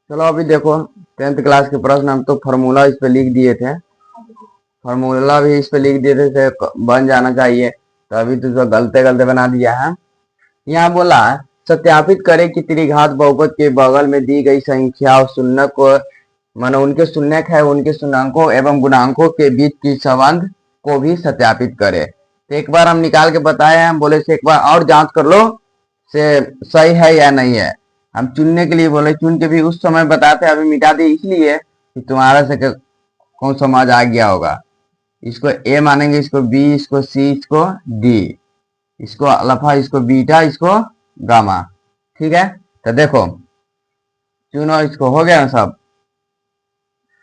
चलो अभी देखो 10th क्लास के प्रश्न हम तो फॉर्मूला इस पे लिख दिए थे। फॉर्मूला भी इस पे लिख दिए थे बन जाना चाहिए, तो अभी तो जो गलते गलते बना दिया है। यहाँ बोला सत्यापित करें कि त्रिघात बहुपद के बगल में दी गई संख्या और शून्य को मानो उनके शून्यक है उनके शून्यंकों एवं गुणांकों के बीच की संबंध को भी सत्यापित करें। तो एक बार हम निकाल के बताए हैं, बोले से एक बार और जांच कर लो से सही है या नहीं है। हम चुनने के लिए बोले, चुन के भी उस समय बताते, अभी मिटा दिए इसलिए कि तुम्हारा से कौन समझ आ गया होगा। इसको ए मानेंगे, इसको बी, इसको सी, इसको डी, इसको अल्फा, इसको बीटा, इसको गामा। ठीक है, तो देखो चुनो, इसको हो गया ना सब,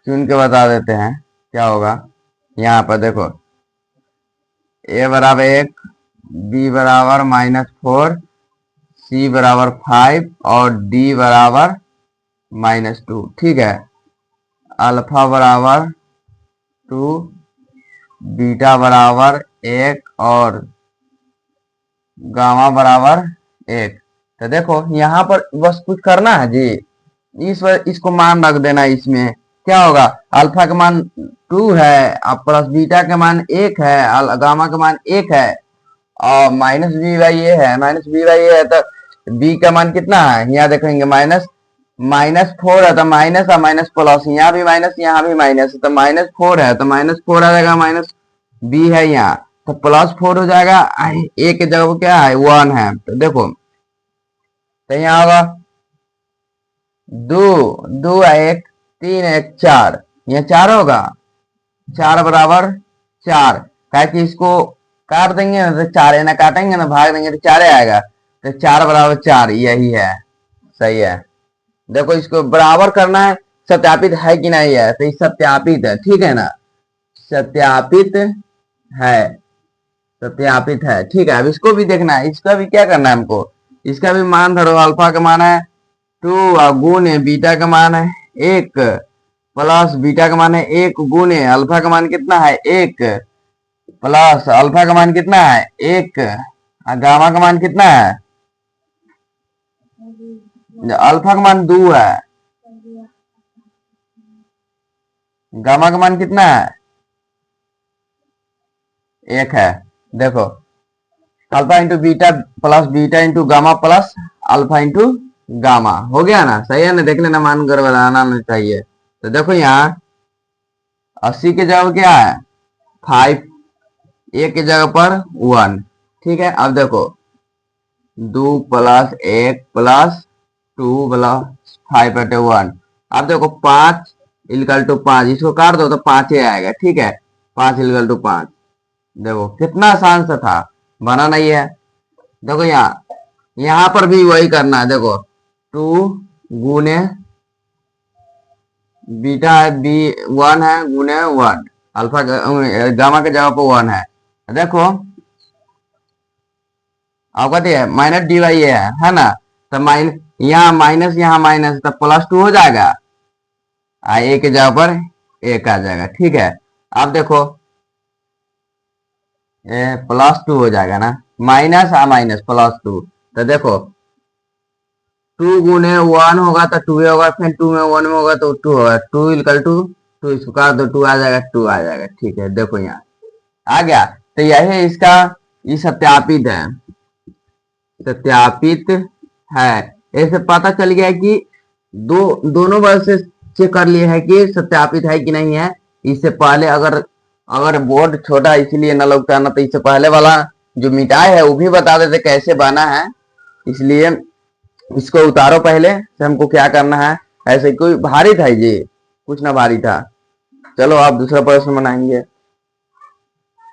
चुन के बता देते हैं क्या होगा। यहाँ पर देखो ए बराबर 1, बी बराबर -4, सी बराबर 5 और डी बराबर -2। ठीक है, अल्फा बराबर 2, बीटा बराबर 1 और गामा बराबर 1। तो देखो यहाँ पर बस कुछ करना है जी, इसको मान रख देना। इसमें क्या होगा, अल्फा का मान 2 है और प्लस बीटा का मान 1 है, गामा का मान 1 है और माइनस बी बाई ए है, तो बी का मान कितना है, यहाँ देखेंगे -4 है, तो माइनस और माइनस प्लस, यहाँ भी माइनस यहाँ भी माइनस, तो -4 है तो -4 आ जाएगा, माइनस बी है यहाँ तो +4 हो जाएगा। ए के जगह क्या है 1 है, तो देखो तो यहाँ होगा 2 1 3 1 4, यहाँ 4 होगा, 4 बराबर 4, क्या कि इसको काट देंगे ना तो 4 है ना, काटेंगे ना भाग देंगे तो 4 आएगा, तो 4 बराबर 4 यही है, सही है। देखो इसको बराबर करना है, सत्यापित है कि नहीं है, तो सत्यापित है, ठीक है ना, सत्यापित है, सत्यापित है। ठीक है, अब इसको भी देखना है, इसका भी क्या करना है हमको, इसका भी मान धरो, अल्फा का मान है 2 और गुणे बीटा का मान है 1 प्लस बीटा का मान है 1 गुणे अल्फा का मान कितना है 1 प्लस अल्फा का मान कितना है 1 और गामा का मान कितना है, अल्फा का मान 2 है, गामा का मान कितना है 1 है। देखो alpha into beta plus beta into gamma plus alpha into gamma, हो गया ना, सही है ना, देख लेना, मान कर बनाना नहीं चाहिए। तो देखो यहाँ 80 के जगह क्या है 5, एक की जगह पर 1। ठीक है, अब देखो 2 + 1 + 2 + 5 बटे 1। अब देखो 5 = 5, इसको काट दो तो 5 ही आएगा। ठीक है, 5 = 5। देखो कितना आसान सा था, बना नहीं है। देखो यहाँ पर भी वही करना है। देखो 2 गुने बीटा है, बी 1 है गुने 1, अल्फा गामा के जगह पर 1 है। देखो अब कहते हैं माइनस डी बाई ए है ना, तो यहाँ माइनस तो +2 हो जाएगा, ए के जगह पर 1 आ जाएगा। ठीक है, अब देखो +2 हो जाएगा ना, माइनस +2, तो देखो 2 गुने 1 होगा तो 2 होगा, फिर 2 में 1 में होगा तो 2 होगा, 2 = 2 इसको काट दो 2 आ जाएगा, 2 आ जाएगा। ठीक है, देखो यहाँ आ गया। तो यही इसका ये सत्यापित है, सत्यापित है। ऐसे पता चल गया कि दोनों बार से चेक कर लिए है कि सत्यापित है कि नहीं है। इससे पहले अगर बोर्ड छोटा इसलिए न लगता ना, तो इससे पहले वाला जो मिटाए है वो भी बता देते कैसे बना है, इसलिए इसको उतारो पहले से हमको क्या करना है। ऐसे कोई भारी था जी, कुछ ना भारी था। चलो आप दूसरा प्रश्न बनाएंगे।